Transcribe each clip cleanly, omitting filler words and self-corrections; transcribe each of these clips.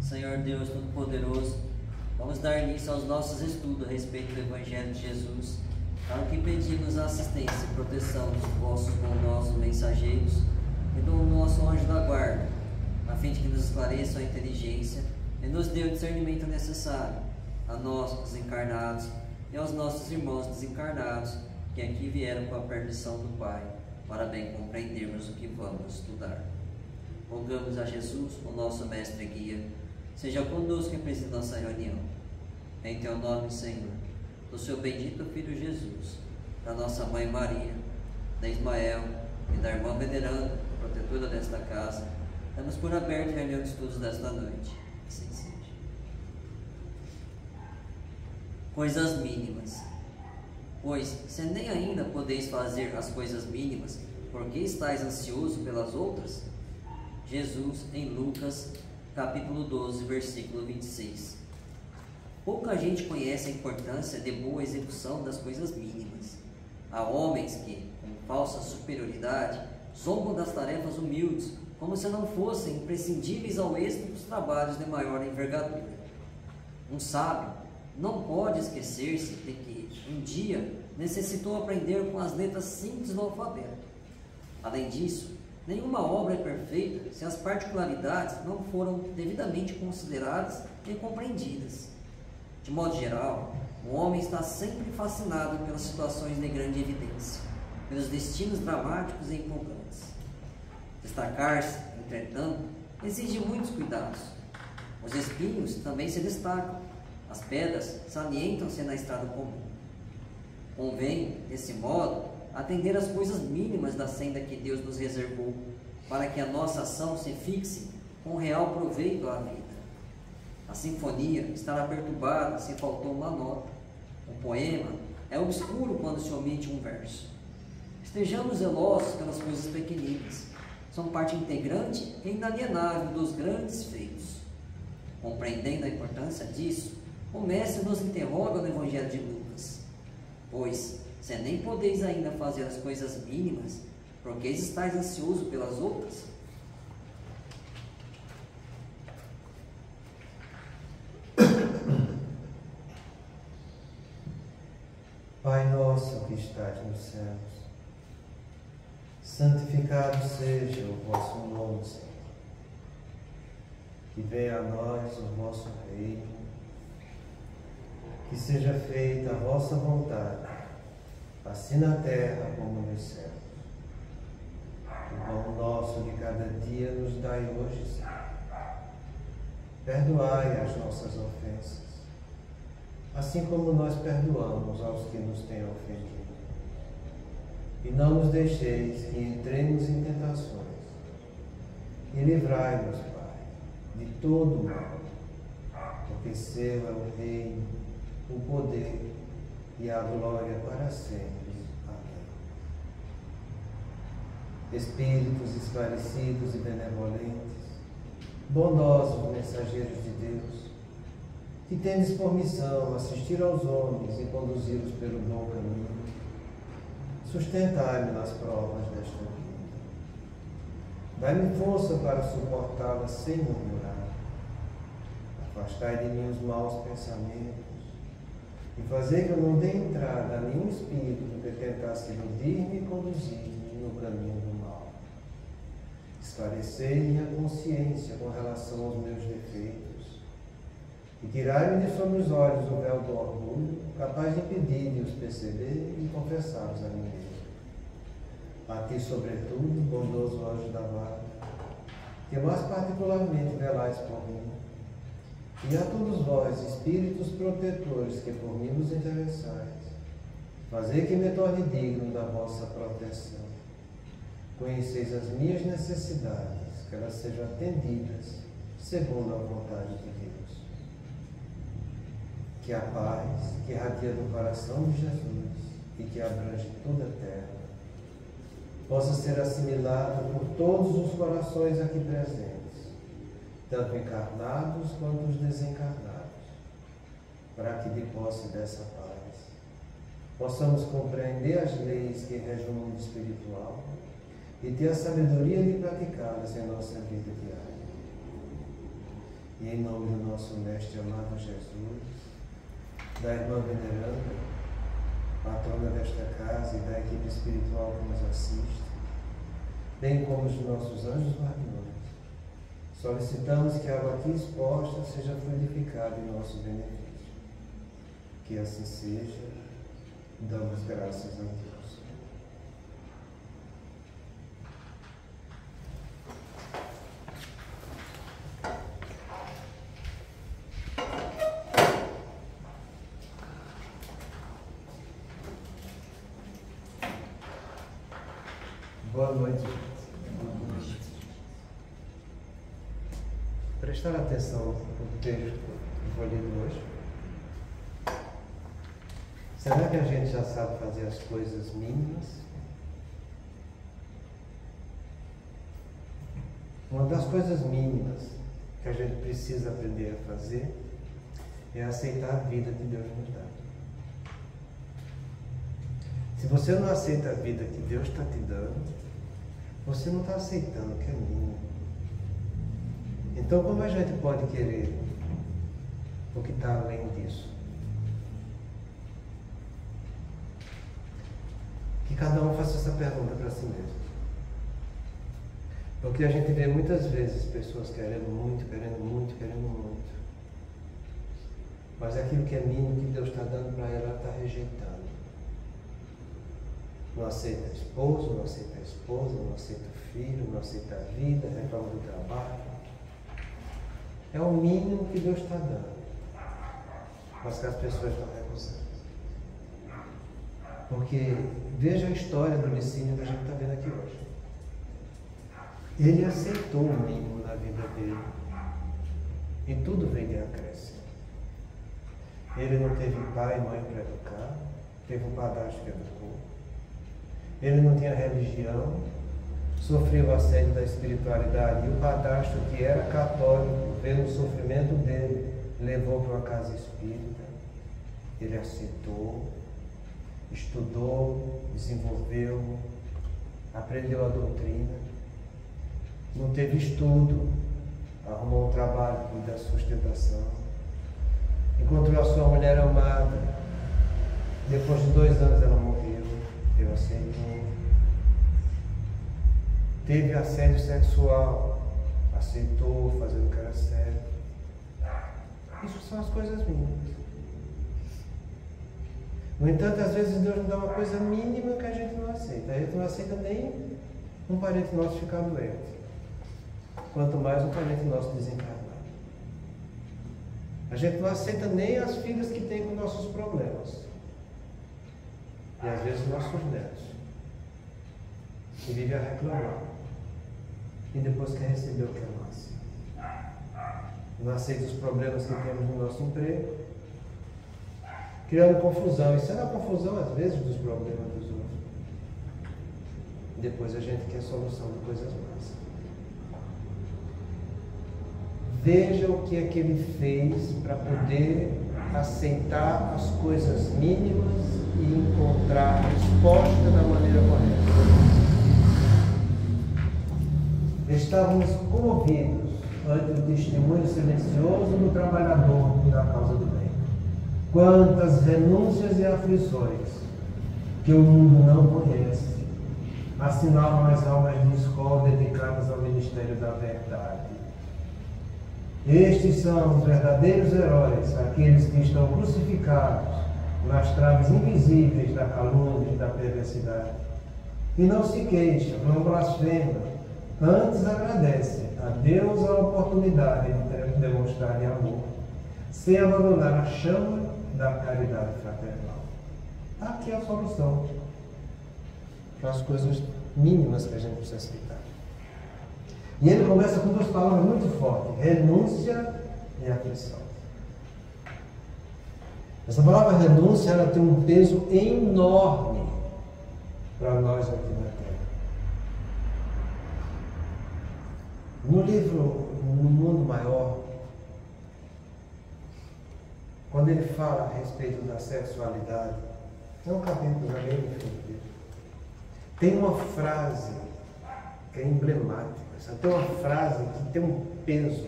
Senhor Deus Todo-Poderoso, vamos dar início aos nossos estudos a respeito do Evangelho de Jesus, para que pedimos a assistência e proteção dos vossos bondosos mensageiros e do nosso anjo da guarda, a fim de que nos esclareçam a inteligência e nos dê o discernimento necessário a nós, os encarnados, e aos nossos irmãos desencarnados, que aqui vieram com a permissão do Pai, para bem compreendermos o que vamos estudar. Rogamos a Jesus, o nosso mestre e guia, seja conosco e preside nossa reunião. Em teu nome, Senhor, do seu bendito Filho Jesus, da nossa Mãe Maria, da Ismael e da irmã veneranda, protetora desta casa, damos por aberto a reunião de estudos desta noite. Assim seja. Coisas mínimas. Pois, se nem ainda podeis fazer as coisas mínimas, por que estáis ansioso pelas outras? Jesus, em Lucas, capítulo 12, versículo 26. Pouca gente conhece a importância de boa execução das coisas mínimas. Há homens que, com falsa superioridade, zombam das tarefas humildes, como se não fossem imprescindíveis ao êxito dos trabalhos de maior envergadura. Um sábio não pode esquecer-se de que, um dia, necessitou aprender com as letras simples do alfabeto. Além disso, nenhuma obra é perfeita se as particularidades não foram devidamente consideradas e compreendidas. De modo geral, o homem está sempre fascinado pelas situações de grande evidência, pelos destinos dramáticos e empolgantes. Destacar-se, entretanto, exige muitos cuidados. Os espinhos também se destacam, as pedras salientam-se na estrada comum. Convém, desse modo, atender às coisas mínimas da senda que Deus nos reservou, para que a nossa ação se fixe com real proveito à vida. A sinfonia estará perturbada se faltou uma nota. O poema é obscuro quando se omite um verso. Estejamos zelosos pelas coisas pequeninas. São parte integrante e inalienável dos grandes feitos. Compreendendo a importância disso, o mestre nos interroga no Evangelho de Lucas. Pois, se nem podeis ainda fazer as coisas mínimas, por que estáis ansioso pelas outras? Pai nosso que estás nos céus, santificado seja o vosso nome, Senhor. Que venha a nós o vosso reino, que seja feita a vossa vontade, assim na terra como nos céus. O pão nosso de cada dia nos dai hoje, Senhor. Perdoai as nossas ofensas, assim como nós perdoamos aos que nos têm ofendido. E não nos deixeis que entremos em tentações, e livrai-nos, Pai, de todo o mal, porque seu é o reino, o poder e a glória para sempre. Amém. Espíritos esclarecidos e benevolentes, bondosos mensageiros de Deus, que tendes por missão assistir aos homens e conduzi-los pelo bom caminho, sustentai-me nas provas desta vida. Dai-me força para suportá-las sem murmurar. Afastai de mim os maus pensamentos e fazei que eu não dê entrada a nenhum espírito que tentasse iludir-me e conduzir-me no caminho do mal. Esclarecei minha consciência com relação aos meus defeitos e tirai-me de sobre os olhos o véu do orgulho, capaz de impedir de os perceber e confessá-los a mim mesmo. A ti, sobretudo, bondoso anjo da guarda, que mais particularmente velais por mim, e a todos vós, espíritos protetores que por mim vos interessais, fazei que me torne digno da vossa proteção. Conheceis as minhas necessidades, que elas sejam atendidas segundo a vontade de Deus. Que a paz que irradia do coração de Jesus e que abrange toda a terra possa ser assimilada por todos os corações aqui presentes, tanto encarnados quanto os desencarnados, para que de posse dessa paz possamos compreender as leis que regem o mundo espiritual e ter a sabedoria de praticá-las em nossa vida diária. e em nome do nosso mestre amado Jesus, da irmã veneranda, patrona desta casa e da equipe espiritual que nos assiste, bem como os nossos anjos guardiões, solicitamos que a água aqui exposta seja fluidificada em nosso benefício. Que assim seja, damos graças a Deus. Boa noite. Prestar atenção no texto que foi lido hoje. Será que a gente já sabe fazer as coisas mínimas? Uma das coisas mínimas que a gente precisa aprender a fazer é aceitar a vida que Deus nos dá. Se você não aceita a vida que Deus está te dando, você não está aceitando o que é mínimo. Então, como a gente pode querer o que está além disso? Que cada um faça essa pergunta para si mesmo. Porque a gente vê muitas vezes pessoas querendo muito, querendo muito, querendo muito. Mas aquilo que é mínimo que Deus está dando para ela está rejeitando. Não aceita esposo, não aceita a esposa, não aceita o filho, não aceita a vida, reclama do trabalho. É o mínimo que Deus está dando, mas que as pessoas estão recusando. Porque veja a história do Licínio que a gente está vendo aqui hoje. Ele aceitou o mínimo na vida dele e tudo veio de acréscimo. Ele não teve pai e mãe para educar, teve um padrasto que educou. Ele não tinha religião, sofreu o assédio da espiritualidade e o padrasto, que era católico, vendo o sofrimento dele, levou para uma casa espírita. Ele aceitou, estudou, desenvolveu, aprendeu a doutrina, não teve estudo, arrumou um trabalho da sustentação, encontrou a sua mulher amada. Depois de 2 anos ela morreu. Ele aceitou. Teve assédio sexual, aceitou, fazendo o que era certo. Isso são as coisas mínimas. No entanto, às vezes Deus nos dá uma coisa mínima que a gente não aceita. A gente não aceita nem um parente nosso ficar doente, quanto mais um parente nosso desencarnar. A gente não aceita nem as filhas que têm com nossos problemas. E às vezes nossos netos, que vivem a reclamar e depois quer receber o que é nosso. Não aceita os problemas que temos no nosso emprego, criando confusão. Isso é a confusão, às vezes, dos problemas dos outros. E depois a gente quer solução de coisas más. Veja o que é que ele fez para poder aceitar as coisas mínimas e encontrar a resposta da maneira correta. Estávamos comovidos ante o testemunho silencioso do trabalhador e da causa do bem. Quantas renúncias e aflições que o mundo não conhece assinalam as almas de escola dedicadas ao ministério da verdade. Estes são os verdadeiros heróis, aqueles que estão crucificados nas traves invisíveis da calúnia e da perversidade. E não se queixam, não blasfemam, antes agradecem a Deus a oportunidade de demonstrarem amor, sem abandonar a chama da caridade fraternal. Aqui é a solução para as coisas mínimas que a gente precisa aceitar. E ele começa com 2 palavras muito fortes: renúncia e aflição. Essa palavra renúncia, ela tem um peso enorme para nós aqui na Terra. No livro No Mundo Maior, quando ele fala a respeito da sexualidade, é um capítulo já bem definido. Tem uma frase que é emblemática, tem uma frase que tem um peso,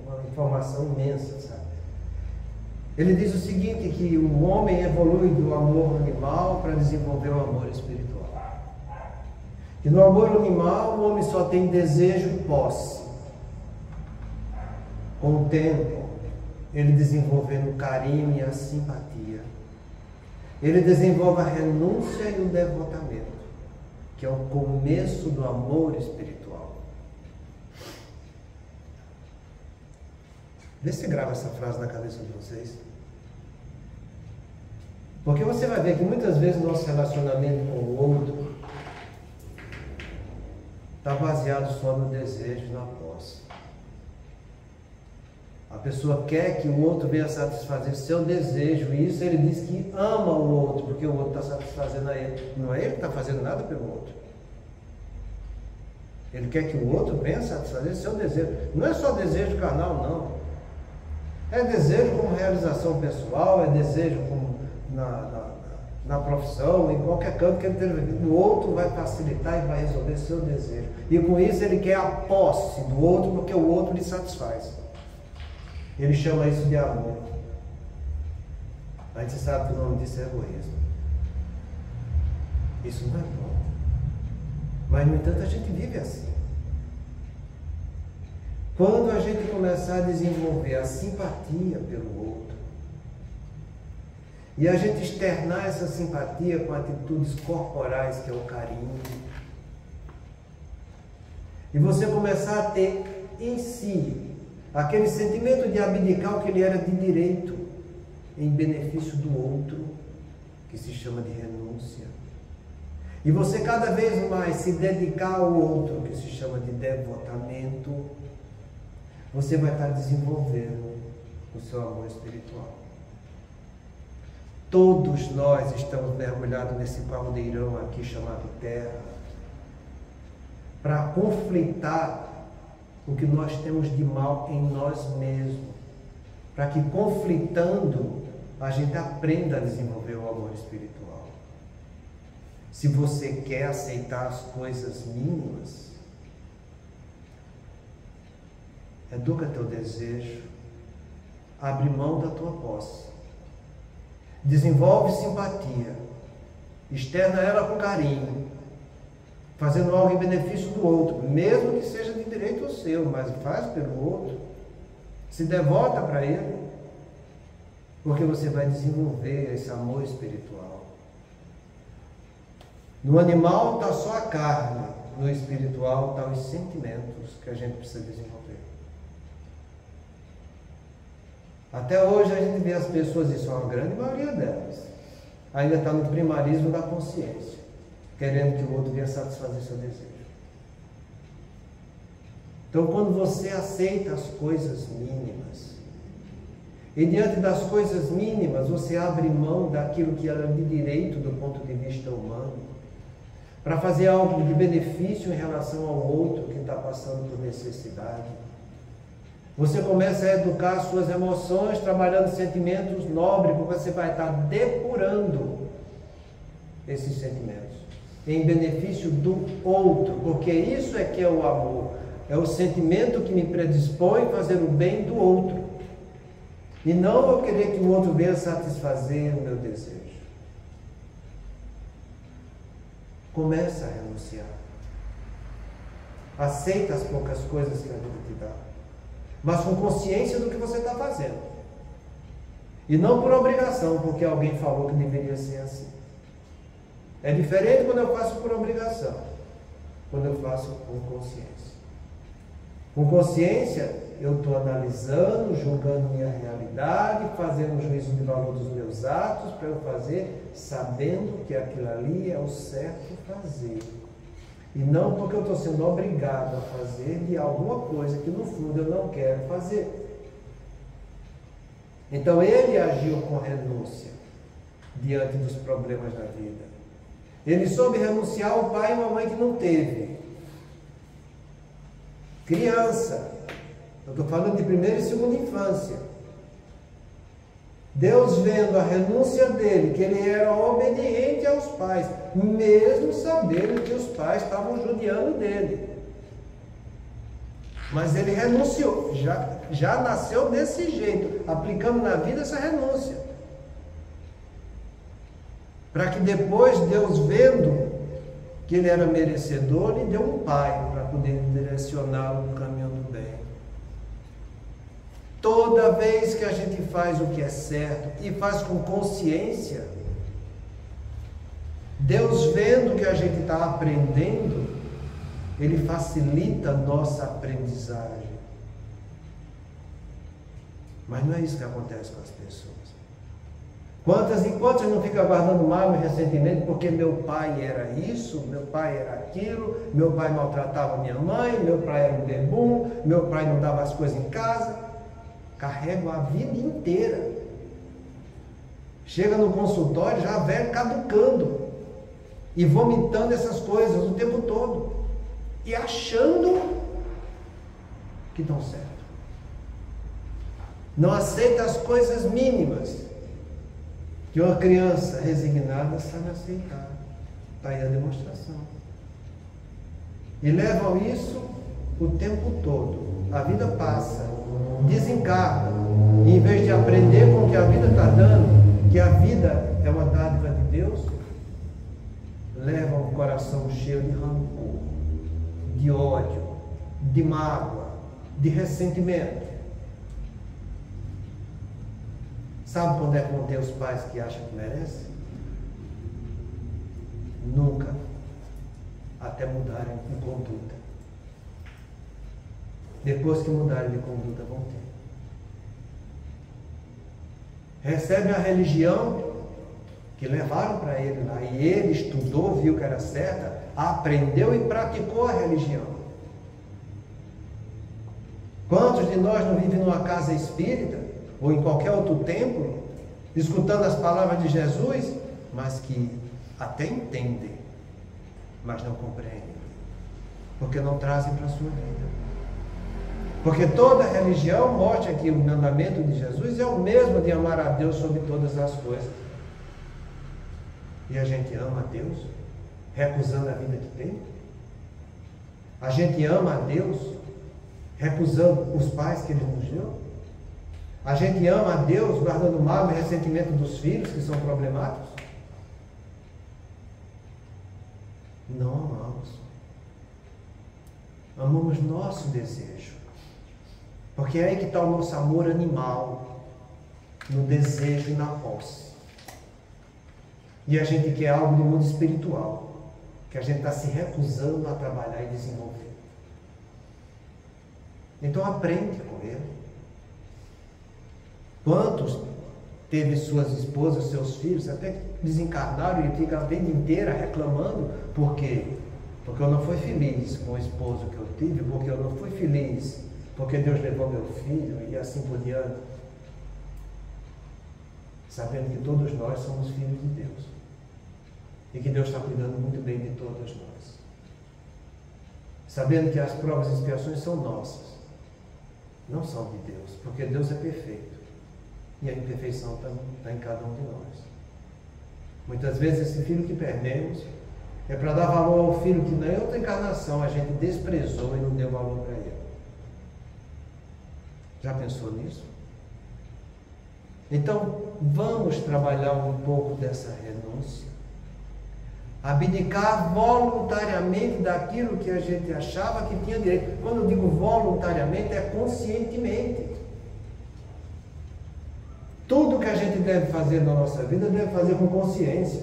uma informação imensa, sabe? Ele diz o seguinte, que o homem evolui do amor animal para desenvolver o amor espiritual. E no amor animal, o homem só tem desejo e posse. Com o tempo, ele desenvolvendo o carinho e a simpatia. Ele desenvolve a renúncia e o devotamento, que é o começo do amor espiritual. Vê se grava essa frase na cabeça de vocês. Porque você vai ver que muitas vezes o nosso relacionamento com o outro está baseado só no desejo e na posse. A pessoa quer que o outro venha satisfazer seu desejo, e isso ele diz que ama o outro, porque o outro está satisfazendo a ele. Não é ele que está fazendo nada pelo outro. Ele quer que o outro venha satisfazer seu desejo. Não é só desejo carnal, não. É desejo como realização pessoal, é desejo como na profissão, em qualquer canto que ele esteja vivendo. O outro vai facilitar e vai resolver seu desejo. E com isso ele quer a posse do outro, porque o outro lhe satisfaz. Ele chama isso de amor. A gente sabe que o nome disso é egoísmo. Isso não é bom. Mas, no entanto, a gente vive assim. Quando a gente começar a desenvolver a simpatia pelo outro, e a gente externar essa simpatia com atitudes corporais, que é o carinho, e você começar a ter em si aquele sentimento de abdicar o que ele era de direito em benefício do outro, que se chama de renúncia. E você cada vez mais se dedicar ao outro, que se chama de devotamento, você vai estar desenvolvendo o seu amor espiritual. Todos nós estamos mergulhados nesse caldeirão aqui chamado terra, para conflitar o que nós temos de mal em nós mesmos, para que conflitando a gente aprenda a desenvolver o amor espiritual. Se você quer aceitar as coisas mínimas, educa teu desejo, abre mão da tua posse, desenvolve simpatia, externa ela com carinho, fazendo algo em benefício do outro, mesmo que seja de direito ao seu, mas faz pelo outro, se devota para ele, porque você vai desenvolver esse amor espiritual. No animal está só a carne, no espiritual estão os sentimentos que a gente precisa desenvolver. Até hoje a gente vê as pessoas, isso é uma grande maioria delas, ainda está no primarismo da consciência, querendo que o outro venha satisfazer seu desejo. Então, quando você aceita as coisas mínimas, e diante das coisas mínimas você abre mão daquilo que era de direito do ponto de vista humano, para fazer algo de benefício em relação ao outro que está passando por necessidade. Você começa a educar suas emoções, trabalhando sentimentos nobres, porque você vai estar depurando esses sentimentos em benefício do outro, porque isso é que é o amor, é o sentimento que me predispõe a fazer o bem do outro, e não eu querer que o outro venha satisfazer o meu desejo. Começa a renunciar, aceita as poucas coisas que a vida te dá, mas com consciência do que você está fazendo, e não por obrigação, porque alguém falou que deveria ser assim. É diferente quando eu faço por obrigação, quando eu faço com consciência. Com consciência, eu estou analisando, julgando minha realidade, fazendo um juízo de valor dos meus atos, para eu fazer, sabendo que aquilo ali é o certo fazer. E não porque eu estou sendo obrigado a fazer de alguma coisa que no fundo eu não quero fazer. Então ele agiu com renúncia diante dos problemas da vida. Ele soube renunciar ao pai e uma mãe que não teve. Criança, eu estou falando de primeira e segunda infância. Deus vendo a renúncia dele, que ele era obediente aos pais, mesmo sabendo que os pais estavam judiando dele. Mas ele renunciou. Já já nasceu desse jeito, aplicando na vida essa renúncia. Para que depois Deus, vendo que ele era merecedor, lhe deu um pai para poder direcioná-lo no caminho do bem. Toda vez que a gente faz o que é certo e faz com consciência, Deus, vendo que a gente está aprendendo, ele facilita a nossa aprendizagem. Mas não é isso que acontece com as pessoas. Quantas e quantas não ficam guardando mágoa e ressentimento porque meu pai era isso, meu pai era aquilo, meu pai maltratava minha mãe, meu pai era um bebum, meu pai não dava as coisas em casa. Carregam a vida inteira. Chega no consultório já velho caducando e vomitando essas coisas o tempo todo e achando que estão certo. Não aceita as coisas mínimas que uma criança resignada sabe aceitar. Está aí a demonstração. E levam isso o tempo todo. A vida passa, desencarna, e em vez de aprender com o que a vida está dando, que a vida é uma dádiva de Deus, levam um coração cheio de rancor, de ódio, de mágoa, de ressentimento. Sabe quando é que vão ter os pais que acham que merecem? Nunca. Até mudarem de conduta. Depois que mudarem de conduta, vão ter. Recebe a religião que levaram para ele lá. E ele estudou, viu que era certa, aprendeu e praticou a religião. Quantos de nós não vivem numa casa espírita, ou em qualquer outro templo, escutando as palavras de Jesus, mas que até entendem, mas não compreendem, porque não trazem para a sua vida. Porque toda religião mostra que o mandamento de Jesus é o mesmo de amar a Deus sobre todas as coisas. E a gente ama a Deus, recusando a vida que tem? A gente ama a Deus, recusando os pais que Ele nos deu? A gente ama a Deus, guardando mágoa e ressentimento dos filhos que são problemáticos? Não amamos. Amamos nosso desejo. Porque é aí que está o nosso amor animal, no desejo e na posse. E a gente quer algo de mundo espiritual, que a gente está se recusando a trabalhar e desenvolver. Então aprende com Ele. Quantos teve suas esposas, seus filhos, até que desencarnaram e ficam a vida inteira reclamando, por quê? Porque eu não fui feliz com o esposo que eu tive, porque eu não fui feliz, porque Deus levou meu filho e assim por diante. Sabendo que todos nós somos filhos de Deus. E que Deus está cuidando muito bem de todos nós. Sabendo que as provas e expiações são nossas, não são de Deus, porque Deus é perfeito. E a imperfeição está em cada um de nós. Muitas vezes esse filho que perdemos é para dar valor ao filho que na outra encarnação a gente desprezou e não deu valor para ele. Já pensou nisso? Então, vamos trabalhar um pouco dessa renúncia. Abdicar voluntariamente daquilo que a gente achava que tinha direito. Quando eu digo voluntariamente, é conscientemente. Tudo que a gente deve fazer na nossa vida, deve fazer com consciência,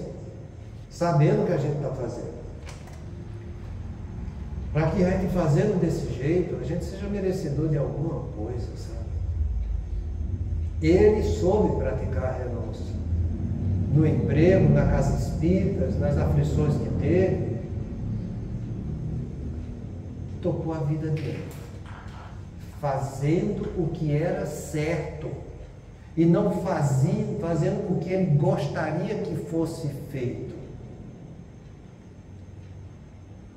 sabendo o que a gente está fazendo. Para que a gente fazendo desse jeito, a gente seja merecedor de alguma coisa, sabe? Ele soube praticar a renúncia. No emprego, na casa espírita, nas aflições que teve, tocou a vida dele, fazendo o que era certo. E não fazendo o que ele gostaria que fosse feito.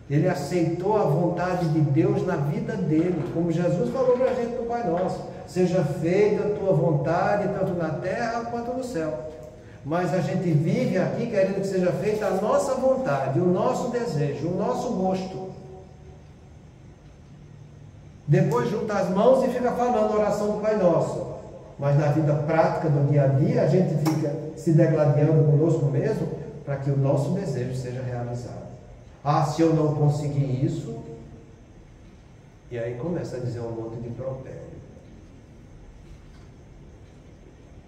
Ele aceitou a vontade de Deus na vida dele, como Jesus falou para a gente no Pai Nosso: seja feita a tua vontade, tanto na terra quanto no céu. Mas a gente vive aqui querendo que seja feita a nossa vontade, o nosso desejo, o nosso gosto. Depois junta as mãos e fica falando a oração do Pai Nosso. Mas na vida prática do dia a dia, a gente fica se degladiando conosco mesmo para que o nosso desejo seja realizado. Ah, se eu não conseguir isso... E aí começa a dizer um monte de impropério.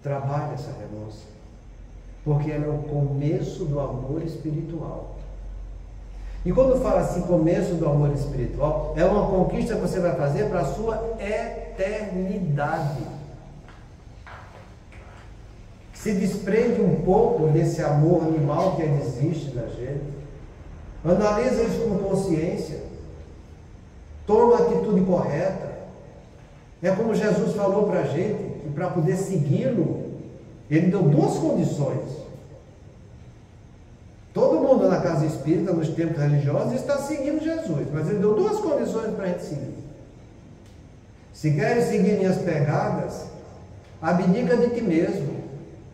Trabalhe essa renúncia, porque ela é o começo do amor espiritual. E quando fala assim, começo do amor espiritual, é uma conquista que você vai fazer para a sua eternidade. Se desprende um pouco desse amor animal que existe na gente. Analisa isso com consciência. Toma a atitude correta. É como Jesus falou para a gente, que para poder segui-lo, ele deu duas condições. Todo mundo na casa espírita, nos templos religiosos, está seguindo Jesus, mas ele deu duas condições para a gente seguir. Se queres seguir minhas pegadas, abdica de ti mesmo,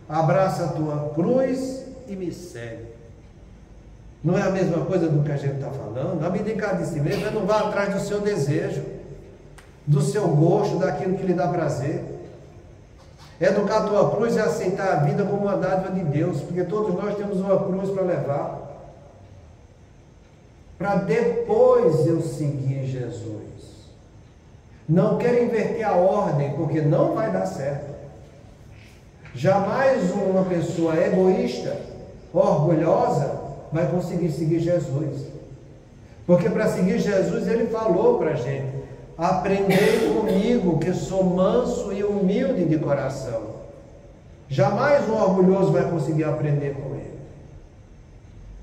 abraça a tua cruz e me segue. Não é a mesma coisa do que a gente está falando? Abdicar de si mesmo é não vá atrás do seu desejo, do seu gosto, daquilo que lhe dá prazer. Educar a tua cruz é aceitar a vida como uma dádiva de Deus, porque todos nós temos uma cruz para levar. Para depois eu seguir Jesus. Não quero inverter a ordem, porque não vai dar certo. Jamais uma pessoa egoísta, orgulhosa, vai conseguir seguir Jesus. Porque para seguir Jesus, ele falou para a gente: aprendei comigo, que sou manso e humilde de coração. Jamais um orgulhoso vai conseguir aprender com ele.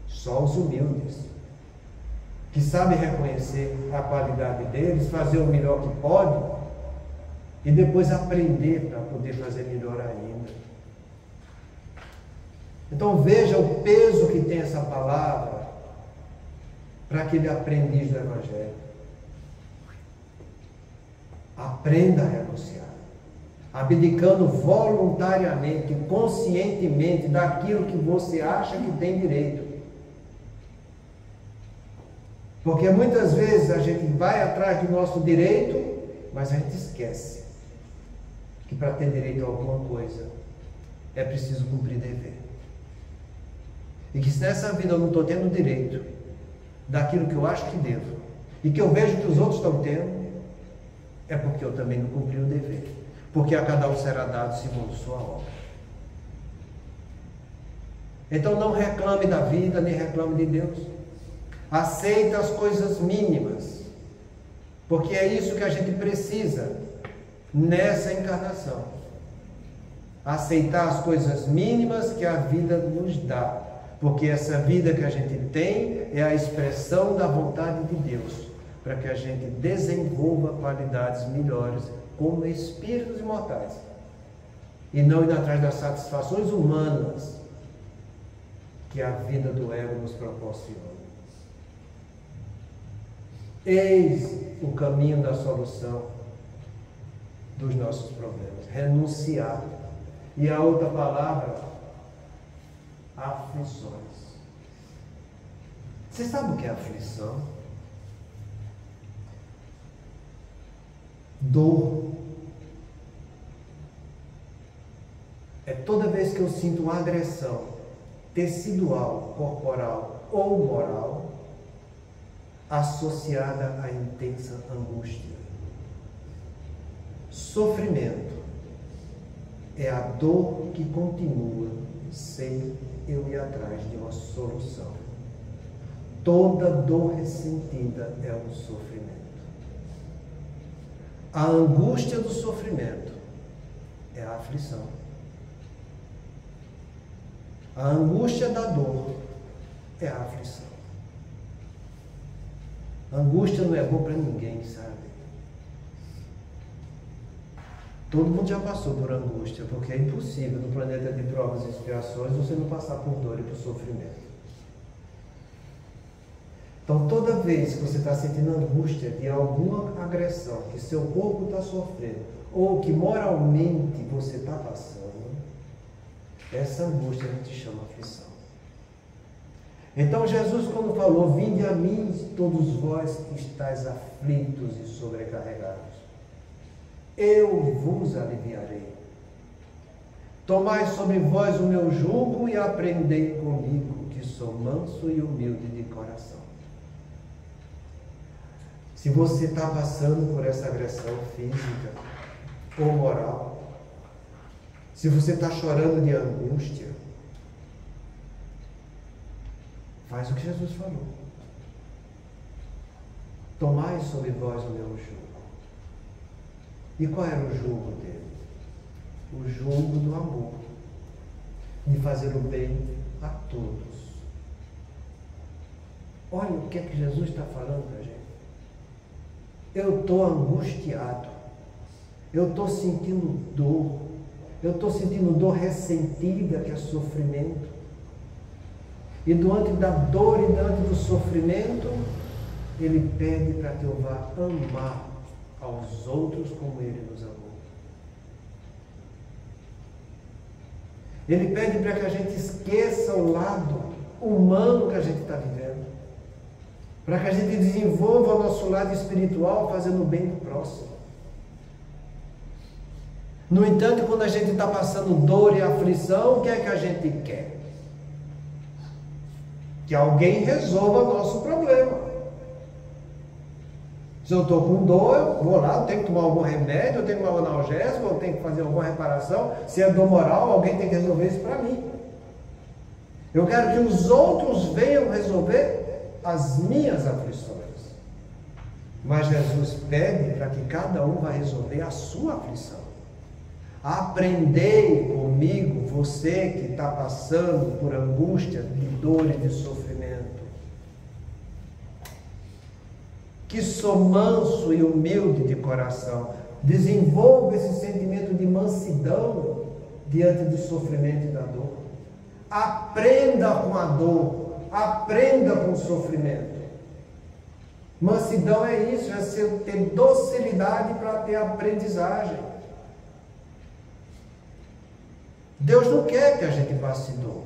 Só os humildes, que sabem reconhecer a qualidade deles, fazer o melhor que podem, e depois aprender para poder fazer melhor ainda. Então veja o peso que tem essa palavra para aquele aprendiz do Evangelho. Aprenda a renunciar, abdicando voluntariamente, conscientemente daquilo que você acha que tem direito. Porque muitas vezes a gente vai atrás do nosso direito, mas a gente esquece que para ter direito a alguma coisa é preciso cumprir dever. E que se nessa vida eu não estou tendo direito daquilo que eu acho que devo, e que eu vejo que os outros estão tendo, é porque eu também não cumpri o dever. Porque a cada um será dado segundo sua obra. Então não reclame da vida, nem reclame de Deus. Aceita as coisas mínimas, porque é isso que a gente precisa nessa encarnação. Aceitar as coisas mínimas que a vida nos dá, porque essa vida que a gente tem é a expressão da vontade de Deus, para que a gente desenvolva qualidades melhores como espíritos imortais, e não ir atrás das satisfações humanas que a vida do ego nos proporciona. Eis o caminho da solução dos nossos problemas: renunciar. E a outra palavra, aflições. Você sabe o que é aflição? Dor. É toda vez que eu sinto uma agressão tecidual, corporal ou moral associada à intensa angústia. Sofrimento é a dor que continua sem eu ir atrás de uma solução. Toda dor ressentida é um sofrimento. A angústia do sofrimento é a aflição. A angústia da dor é a aflição. A angústia não é bom para ninguém, sabe? Todo mundo já passou por angústia, porque é impossível no planeta de provas e expiações você não passar por dor e por sofrimento. Então, toda vez que você está sentindo angústia de alguma agressão que seu corpo está sofrendo, ou que moralmente você está passando, essa angústia a gente chama aflição. Então Jesus, quando falou, vinde a mim todos vós que estáis aflitos e sobrecarregados, eu vos aliviarei. Tomai sobre vós o meu jugo e aprendei comigo, que sou manso e humilde de coração. Se você está passando por essa agressão física ou moral, se você está chorando de angústia, faz o que Jesus falou. Tomai sobre vós o meu jugo. E qual era o jugo dele? O jugo do amor, de fazer o bem a todos. Olha o que é que Jesus está falando para a gente. Eu estou angustiado, eu estou sentindo dor, eu estou sentindo dor ressentida, que é sofrimento. E diante da dor e diante do sofrimento, ele pede para que eu vá amar aos outros como ele nos amou. Ele pede para que a gente esqueça o lado humano que a gente está vivendo, para que a gente desenvolva o nosso lado espiritual fazendo o bem do próximo. No entanto, quando a gente está passando dor e aflição, o que é que a gente quer? Que alguém resolva o nosso problema. Se eu estou com dor, eu vou lá, eu tenho que tomar algum remédio, eu tenho que tomar um analgésico, eu tenho que fazer alguma reparação. Se é dor moral, alguém tem que resolver isso para mim. Eu quero que os outros venham resolver as minhas aflições. Mas Jesus pede para que cada um vá resolver a sua aflição. Aprendei comigo, você que está passando por angústia, de dor e de sofrimento, que sou manso e humilde de coração. Desenvolva esse sentimento de mansidão diante do sofrimento e da dor. Aprenda com a dor, aprenda com o sofrimento. Mansidão é isso, é ter docilidade para ter aprendizagem. Deus não quer que a gente passe dor.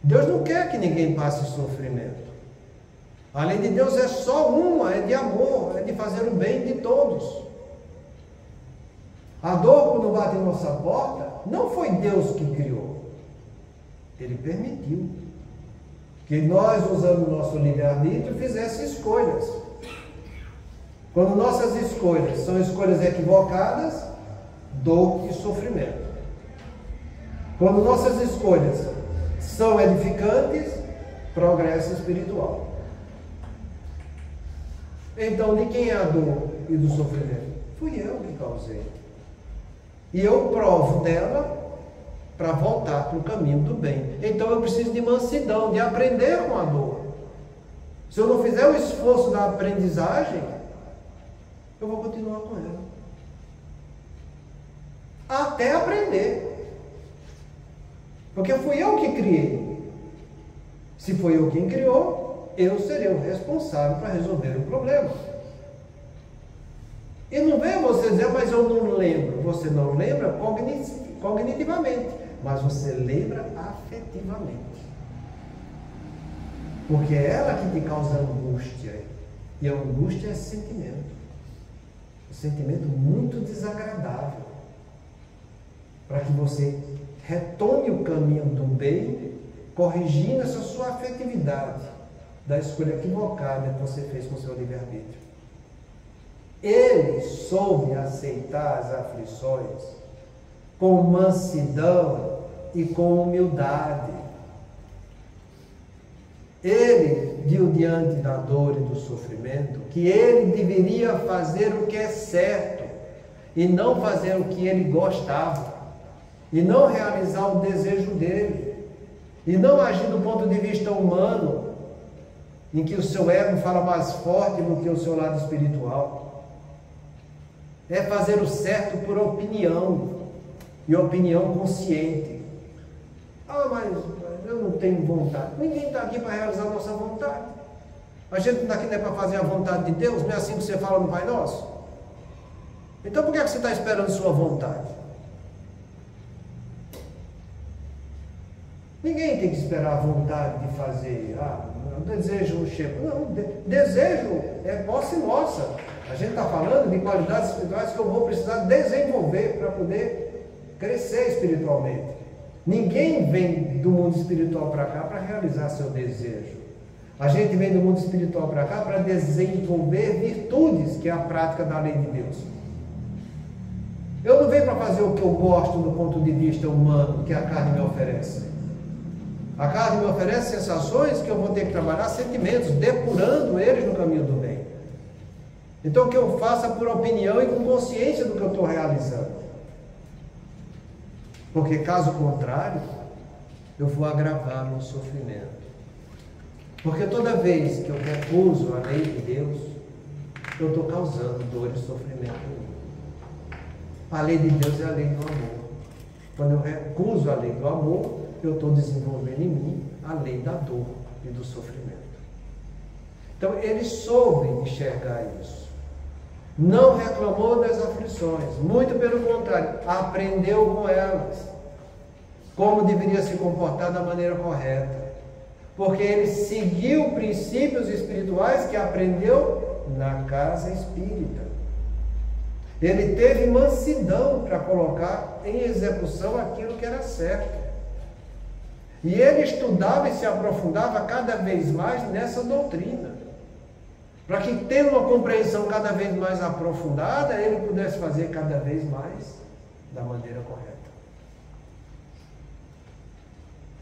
Deus não quer que ninguém passe sofrimento. Além de Deus é só uma, é de amor, é de fazer o bem de todos. A dor, quando bate em nossa porta, não foi Deus que criou. Ele permitiu que nós, usando o nosso livre-arbítrio, fizéssemos escolhas. Quando nossas escolhas são escolhas equivocadas, dor e sofrimento. Quando nossas escolhas são edificantes, progresso espiritual. Então, de quem é a dor e do sofrimento? Fui eu que causei. E eu provo dela para voltar para o caminho do bem. Então, eu preciso de mansidão, de aprender com a dor. Se eu não fizer o esforço da aprendizagem, eu vou continuar com ela. Até aprender. Porque fui eu que criei. Se foi eu quem criou, eu serei o responsável para resolver o problema. E não vem você dizer, mas eu não lembro. Você não lembra cognitivamente, mas você lembra afetivamente. Porque é ela que te causa angústia. E a angústia é sentimento. Um sentimento muito desagradável. Para que você retome o caminho do bem, corrigindo essa sua afetividade da escolha equivocada que você fez com o seu livre-arbítrio. Ele soube aceitar as aflições com mansidão e com humildade. Ele viu diante da dor e do sofrimento que ele deveria fazer o que é certo e não fazer o que ele gostava. E não realizar o desejo dele, e não agir do ponto de vista humano, em que o seu ego fala mais forte do que o seu lado espiritual. É fazer o certo por opinião, e opinião consciente. Ah, mas eu não tenho vontade. Ninguém está aqui para realizar a nossa vontade. A gente não está aqui para fazer a vontade de Deus, não é assim que você fala no Pai Nosso? Então por que você está esperando sua vontade? Ninguém tem que esperar a vontade de fazer. O desejo chega. Não, desejo é posse nossa. A gente está falando de qualidades espirituais que eu vou precisar desenvolver para poder crescer espiritualmente. Ninguém vem do mundo espiritual para cá para realizar seu desejo. A gente vem do mundo espiritual para cá para desenvolver virtudes, que é a prática da lei de Deus. Eu não venho para fazer o que eu gosto do ponto de vista humano, que a carne me oferece. A carne me oferece sensações que eu vou ter que trabalhar sentimentos, depurando eles no caminho do bem. Então que eu faça por opinião e com consciência do que eu estou realizando. Porque caso contrário, eu vou agravar meu sofrimento. Porque toda vez que eu recuso a lei de Deus, eu estou causando dor e sofrimento em mim. A lei de Deus é a lei do amor. Quando eu recuso a lei do amor, eu estou desenvolvendo em mim a lei da dor e do sofrimento. Então ele soube enxergar isso. Não reclamou das aflições, muito pelo contrário, aprendeu com elas como deveria se comportar da maneira correta. Porque ele seguiu princípios espirituais que aprendeu na casa espírita. Ele teve mansidão para colocar em execução aquilo que era certo. E ele estudava e se aprofundava cada vez mais nessa doutrina. Para que, tendo uma compreensão cada vez mais aprofundada, ele pudesse fazer cada vez mais da maneira correta.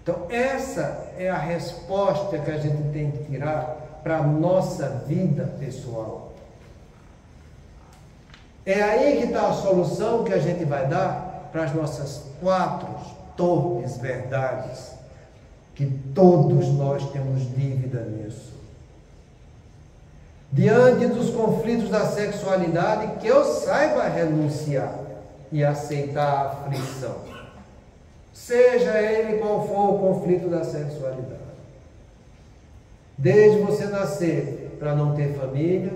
Então, essa é a resposta que a gente tem que tirar para a nossa vida pessoal. É aí que está a solução que a gente vai dar para as nossas 4 torpes verdades, que todos nós temos dívida nisso. Diante dos conflitos da sexualidade, que eu saiba renunciar e aceitar a aflição, seja ele qual for o conflito da sexualidade. Desde você nascer para não ter família,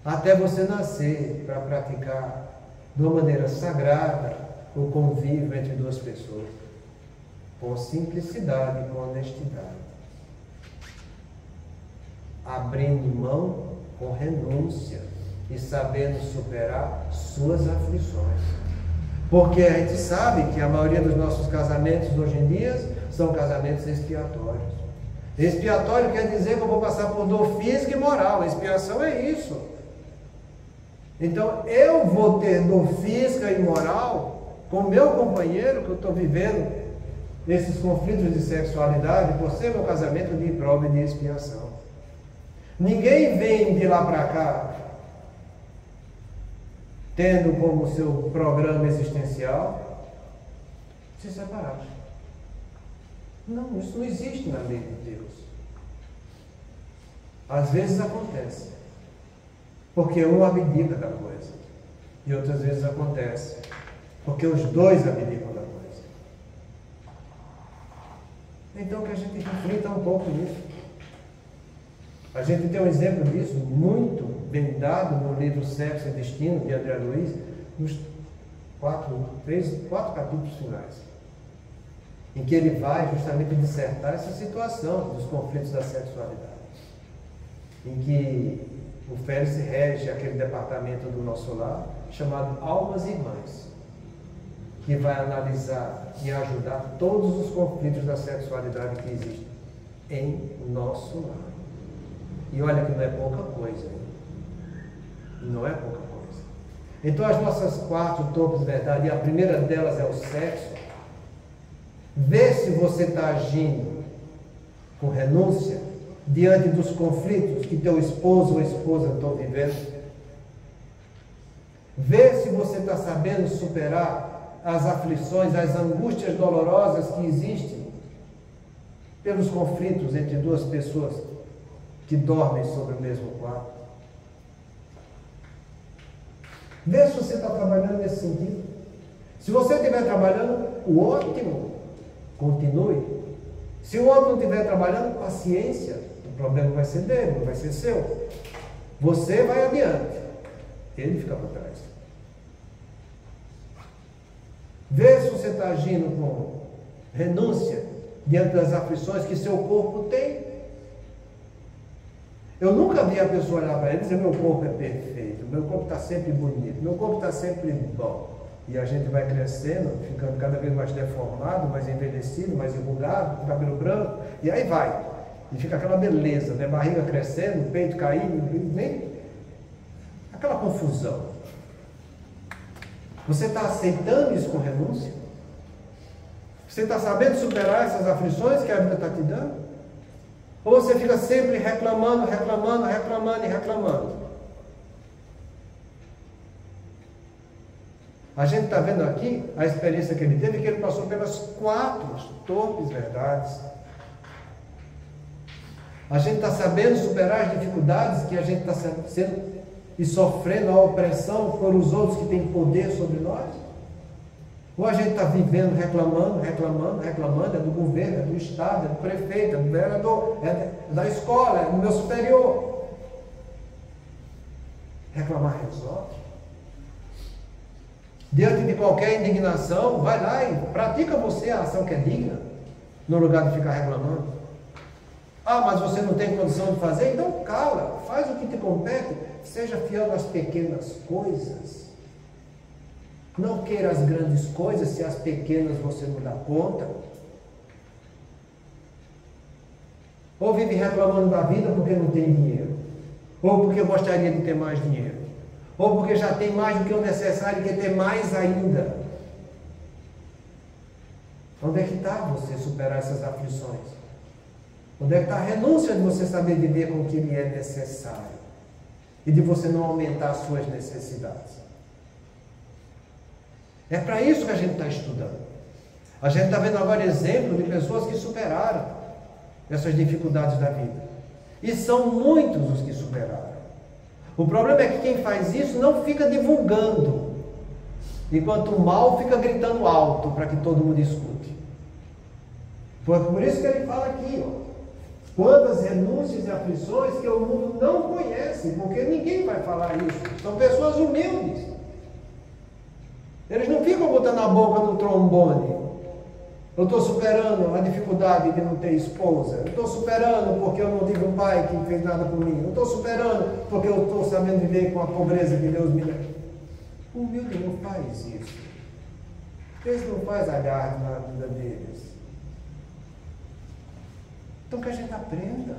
até você nascer para praticar de uma maneira sagrada o convívio entre 2 pessoas, com simplicidade e com honestidade. Abrindo mão com renúncia e sabendo superar suas aflições. Porque a gente sabe que a maioria dos nossos casamentos hoje em dia são casamentos expiatórios. Expiatório quer dizer que eu vou passar por dor física e moral. A expiação é isso. Então eu vou ter dor física e moral com o meu companheiro que eu estou vivendo esses conflitos de sexualidade por ser meu casamento de prova e de expiação. Ninguém vem de lá para cá tendo como seu programa existencial se separar. Não, isso não existe na lei de Deus. Às vezes acontece, porque um abdica da coisa, e outras vezes acontece, porque os 2 abdicam da coisa. Então que a gente reflita um pouco nisso. A gente tem um exemplo disso muito bem dado no livro Sexo e Destino, de André Luiz, nos 4 capítulos finais, em que ele vai justamente dissertar essa situação dos conflitos da sexualidade, em que o Félix rege aquele departamento do nosso lar, chamado Almas Irmãs, que vai analisar e ajudar todos os conflitos da sexualidade que existem em nosso lar. E olha que não é pouca coisa, hein? Não é pouca coisa. Então as nossas 4 torpes verdades, e a primeira delas é o sexo. Vê se você está agindo com renúncia diante dos conflitos que teu esposo ou esposa estão vivendo. Vê se você está sabendo superar as aflições, as angústias dolorosas que existem pelos conflitos entre 2 pessoas que dormem sobre o mesmo quarto. Vê se você está trabalhando nesse sentido. Se você estiver trabalhando, o ótimo, continue. Se o outro não estiver trabalhando, paciência. O problema vai ser dele, não vai ser seu. Você vai adiante, ele fica para trás. Vê se você está agindo com renúncia diante das aflições que seu corpo tem. Eu nunca vi a pessoa olhar para ele e dizer: meu corpo é perfeito, meu corpo está sempre bonito, meu corpo está sempre bom. E a gente vai crescendo, ficando cada vez mais deformado, mais envelhecido, mais enrugado, com cabelo branco, e aí vai. E fica aquela beleza, né? Barriga crescendo, peito caindo, nem aquela confusão. Você está aceitando isso com renúncia? Você está sabendo superar essas aflições que a vida está te dando? Ou você fica sempre reclamando, reclamando, reclamando e reclamando? A gente está vendo aqui a experiência que ele teve, que ele passou pelas 4 torpes verdades. A gente está sabendo superar as dificuldades que a gente está sendo e sofrendo a opressão por os outros que têm poder sobre nós? Ou a gente está vivendo reclamando, reclamando, reclamando, é do governo, é do Estado, é do prefeito, é do vereador, é da escola, é do meu superior. Reclamar resolve. Diante de qualquer indignação, vai lá e pratica você a ação que é digna, no lugar de ficar reclamando. Ah, mas você não tem condição de fazer? Então cala, faz o que te compete, seja fiel nas pequenas coisas. Não queira as grandes coisas se as pequenas você não dá conta. Ou vive reclamando da vida porque não tem dinheiro, ou porque gostaria de ter mais dinheiro, ou porque já tem mais do que o necessário e quer ter mais ainda. Onde é que está você superar essas aflições? Onde é que está a renúncia de você saber viver com o que lhe é necessário e de você não aumentar as suas necessidades? É para isso que a gente está estudando. A gente está vendo agora exemplo de pessoas que superaram essas dificuldades da vida. E são muitos os que superaram. O problema é que quem faz isso não fica divulgando, enquanto o mal fica gritando alto para que todo mundo escute. Por isso que ele fala aqui, ó, quantas renúncias e aflições que o mundo não conhece, porque ninguém vai falar isso. São pessoas humildes. Eles não ficam botando a boca no trombone. Eu estou superando a dificuldade de não ter esposa. Eu estou superando porque eu não tive um pai que fez nada por mim. Eu estou superando porque eu estou sabendo viver com a pobreza que Deus me dá. O humilde não faz isso. Eles não fazem agarre na vida deles. Então que a gente aprenda.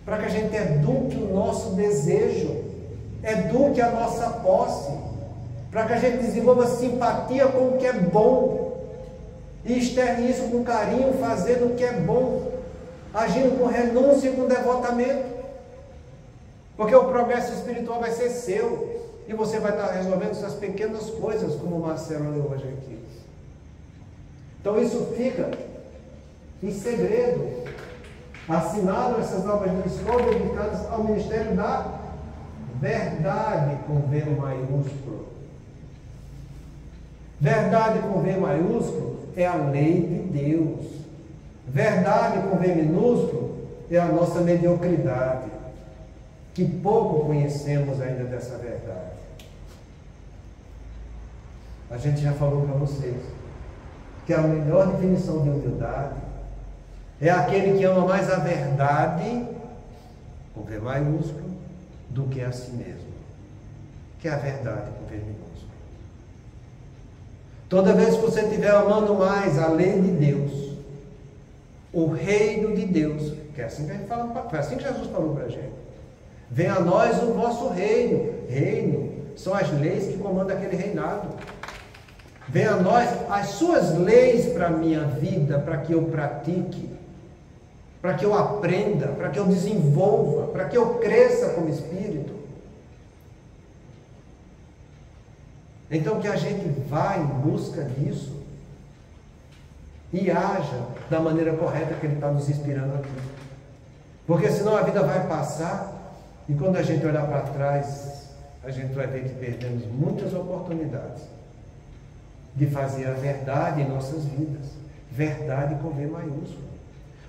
Para que a gente eduque o nosso desejo. Eduque a nossa posse. Para que a gente desenvolva simpatia com o que é bom. E externe isso com carinho, fazendo o que é bom, agindo com renúncia e com devotamento. Porque o progresso espiritual vai ser seu. E você vai estar resolvendo essas pequenas coisas, como o Marcelo leu hoje aqui. Então isso fica em segredo. Assinado essas novas lições dedicadas ao ministério da verdade, com V maiúsculo. Verdade com V maiúsculo é a lei de Deus. Verdade com V minúsculo é a nossa mediocridade, que pouco conhecemos ainda dessa verdade. A gente já falou para vocês que a melhor definição de humildade é aquele que ama mais a verdade, com V maiúsculo, do que a si mesmo, que é a verdade com V minúsculo. Toda vez que você estiver amando mais a lei de Deus, o reino de Deus, que é assim que a gente fala, foi assim que Jesus falou para a gente. Venha a nós o vosso reino. Reino são as leis que comandam aquele reinado. Venha a nós as suas leis para a minha vida, para que eu pratique, para que eu aprenda, para que eu desenvolva, para que eu cresça como espírito. Então que a gente vá em busca disso e haja da maneira correta que ele está nos inspirando aqui. Porque senão a vida vai passar e quando a gente olhar para trás, a gente vai ver que perdemos muitas oportunidades de fazer a verdade em nossas vidas. Verdade com V maiúsculo.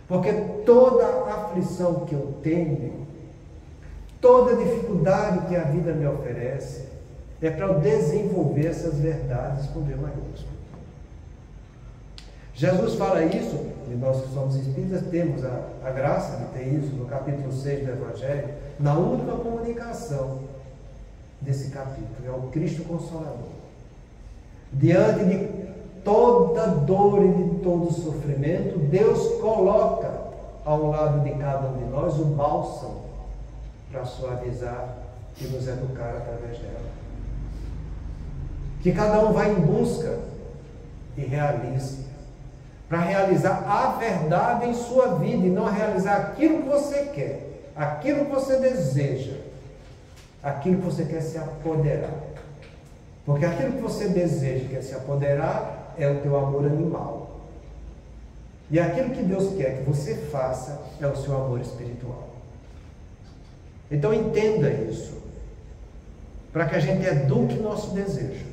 Porque toda aflição que eu tenho, toda dificuldade que a vida me oferece, é para eu desenvolver essas verdades com V maiúsculo. Jesus fala isso, e nós que somos espíritas temos a graça de ter isso no capítulo 6 do Evangelho, na última comunicação desse capítulo, é o Cristo Consolador. Diante de toda dor e de todo sofrimento, Deus coloca ao lado de cada um de nós o bálsamo para suavizar e nos educar através dela. Que cada um vai em busca e realize, para realizar a verdade em sua vida e não realizar aquilo que você quer, aquilo que você deseja, aquilo que você quer se apoderar. Porque aquilo que você deseja, quer se apoderar, é o teu amor animal. E aquilo que Deus quer que você faça é o seu amor espiritual. Então entenda isso, para que a gente eduque nosso desejo,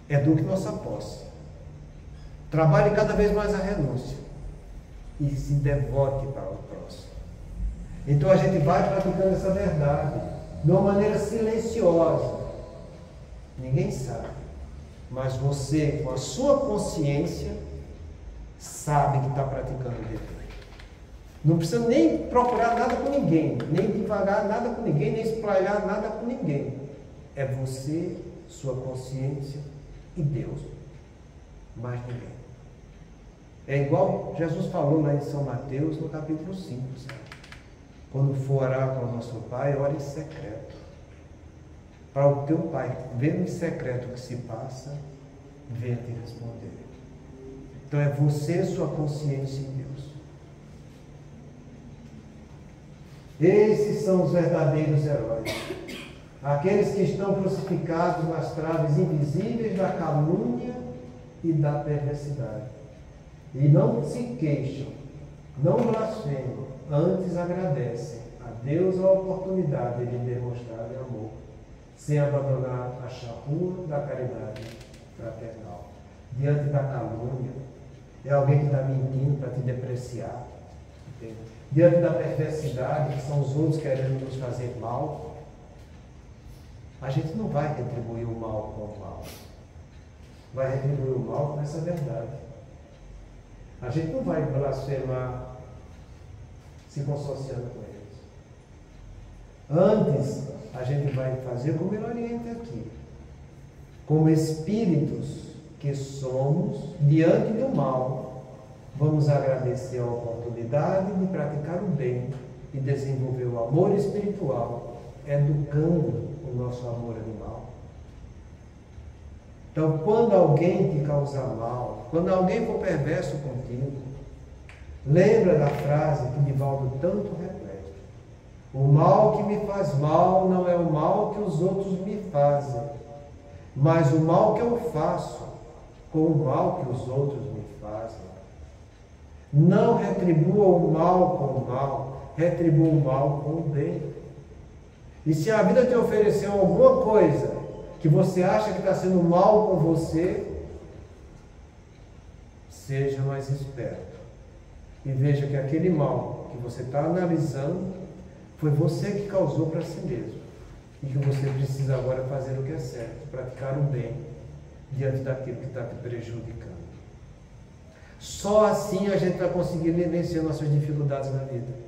eduque nossa posse, trabalhe cada vez mais a renúncia e se devote para o próximo. Então a gente vai praticando essa verdade de uma maneira silenciosa. Ninguém sabe, mas você, com a sua consciência, sabe que está praticando o dever. Não precisa nem procurar nada com ninguém, nem devagar nada com ninguém, nem espraiar nada com ninguém. É você, sua consciência e Deus. Mais ninguém. É igual Jesus falou lá em São Mateus, no capítulo 5. Sabe? Quando for orar com o nosso Pai, ore em secreto. Para o teu Pai, vendo em secreto o que se passa, venha te responder. Então é você, sua consciência em Deus. Esses são os verdadeiros heróis. Aqueles que estão crucificados nas traves invisíveis da calúnia e da perversidade. E não se queixam, não blasfemam, antes agradecem a Deus a oportunidade de demonstrar amor, sem abandonar a charrua da caridade fraternal. Diante da calúnia, é alguém que está mentindo para te depreciar. Entende? Diante da perversidade, que são os outros querendo nos fazer mal, a gente não vai retribuir o mal com o mal. Vai retribuir o mal com essa verdade. A gente não vai blasfemar se consociando com eles. Antes, a gente vai fazer como ele orienta aqui. Como espíritos que somos, diante do mal, vamos agradecer a oportunidade de praticar o bem e desenvolver o amor espiritual, educando o nosso amor animal. Então, quando alguém te causar mal, quando alguém for perverso contigo, lembra da frase que Divaldo tanto repete: o mal que me faz mal não é o mal que os outros me fazem, mas o mal que eu faço com o mal que os outros me fazem. Não retribua o mal com o mal, retribua o mal com o bem. E se a vida te ofereceu alguma coisa que você acha que está sendo mal com você, seja mais esperto. E veja que aquele mal que você está analisando foi você que causou para si mesmo. E que você precisa agora fazer o que é certo, praticar o bem diante daquilo que está te prejudicando. Só assim a gente vai conseguir vencer nossas dificuldades na vida.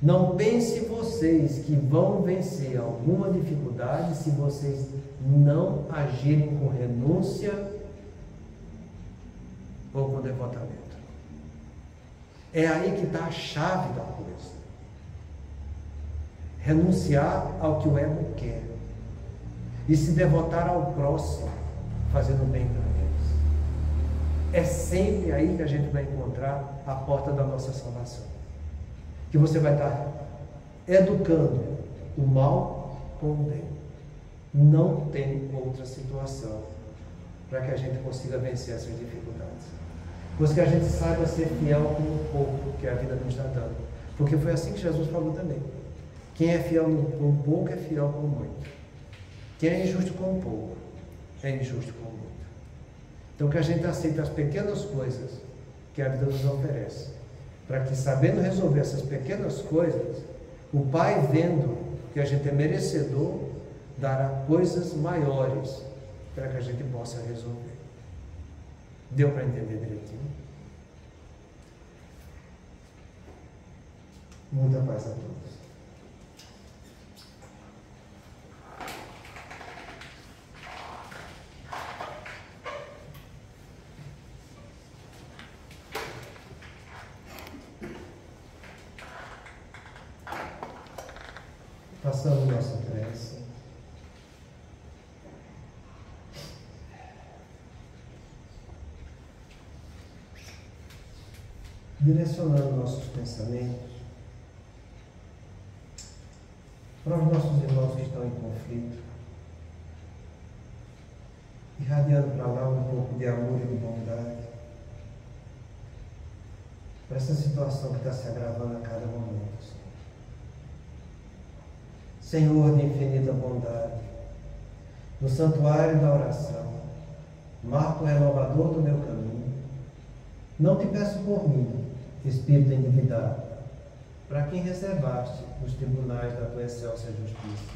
Não pense vocês que vão vencer alguma dificuldade se vocês não agirem com renúncia ou com devotamento. É aí que está a chave da coisa. Renunciar ao que o ego quer e se devotar ao próximo, fazendo bem para eles. É sempre aí que a gente vai encontrar a porta da nossa salvação. Que você vai estar educando o mal com o bem. Não tem outra situação para que a gente consiga vencer essas dificuldades. Pois que a gente saiba ser fiel com o pouco que a vida nos está dando. Porque foi assim que Jesus falou também. Quem é fiel com pouco é fiel com muito. Quem é injusto com pouco é injusto com muito. Então que a gente aceite as pequenas coisas que a vida nos oferece, para que, sabendo resolver essas pequenas coisas, o Pai, vendo que a gente é merecedor, dará coisas maiores para que a gente possa resolver. Deu para entender direitinho? Muita paz a todos. Façamos nossa prece. Direcionando nossos pensamentos para os nossos irmãos que estão em conflito, irradiando para lá um pouco de amor e de bondade, para essa situação que está se agravando a cada momento, Senhor de infinita bondade, no santuário da oração, marco renovador do meu caminho, não te peço por mim, Espírito endividado, para quem reservaste os tribunais da tua excelsa justiça.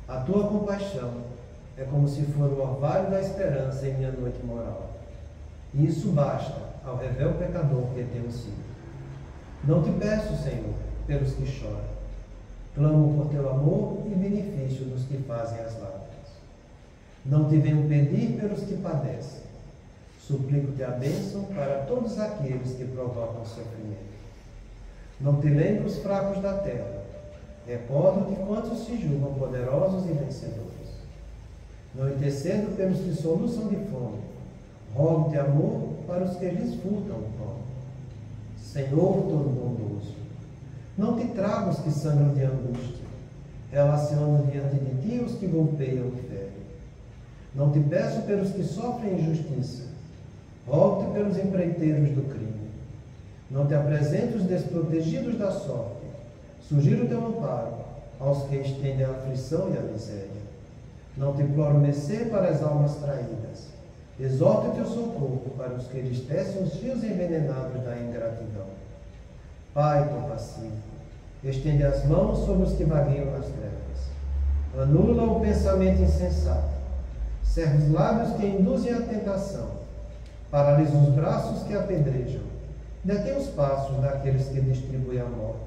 A tua compaixão é como se for o orvalho da esperança em minha noite moral. E isso basta ao revel pecador que tenho sido. Não te peço, Senhor, pelos que choram. Clamo por teu amor e benefício dos que fazem as lágrimas. Não te venho pedir pelos que padecem. Suplico-te a bênção para todos aqueles que provocam sofrimento. Não te lembro os fracos da terra. Recordo-te quantos se julgam poderosos e vencedores. Não intercedo pelos que soluçam de fome. Rogo-te amor para os que lhes furtam o pão. Senhor todo-bondoso, não te trago os que sangram de angústia, relaciono diante de ti os que golpeiam e ferem. Não te peço pelos que sofrem injustiça, rogo-te pelos empreiteiros do crime. Não te apresento os desprotegidos da sorte, sugiro o teu amparo aos que estendem a aflição e a miséria. Não te imploro mercê para as almas traídas, exorto o teu socorro para os que lhes tecem os fios envenenados da ingratidão. Pai compassivo, estende as mãos sobre os que vagueiam nas trevas. Anula o pensamento insensato. Cerra os lábios que induzem à tentação. Paralisa os braços que apedrejam. Detém os passos daqueles que distribuem a morte.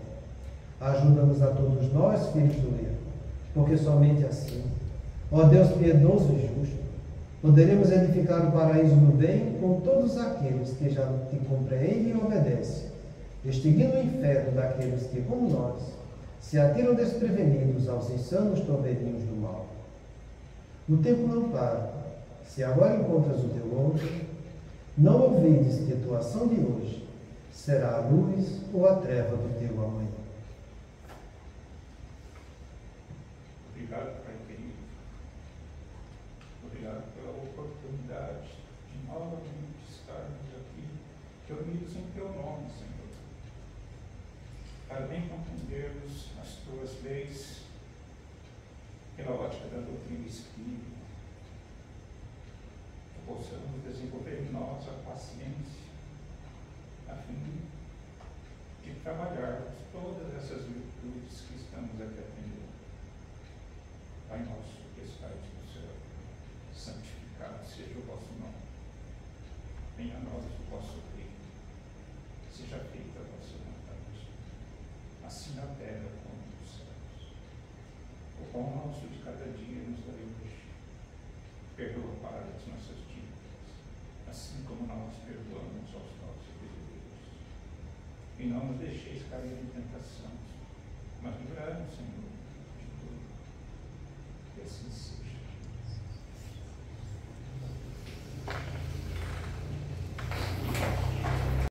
Ajuda-nos a todos nós, filhos do erro, porque somente assim, ó Deus piedoso e justo, poderemos edificar o paraíso do bem com todos aqueles que já te compreendem e obedecem, extinguindo o inferno daqueles que, como nós, se atiram desprevenidos aos insanos torvelinhos do mal. O tempo não para. Se agora encontras o teu ontem, não ouvides que a tua ação de hoje será a luz ou a treva do teu amanhã. Obrigado, Pai querido. Obrigado pela oportunidade de novamente estarmos aqui, reunidos em teu nome, Senhor, para bem compreendermos as tuas leis pela ótica da doutrina espírita, que possamos desenvolver em nós a paciência, a fim de trabalharmos todas essas virtudes que estamos aqui aprendendo. Pai nosso que estais no céu, santificado seja o vosso nome. Venha a nós o vosso reino. Seja feita a vossa vontade, assim na terra como nos céus. O pão nosso de cada dia nos dai hoje. Perdoa para as nossas dívidas, assim como nós perdoamos aos nossos devedores. E não nos deixeis cair em tentação, mas livrai-nos, Senhor, de tudo. Que assim seja.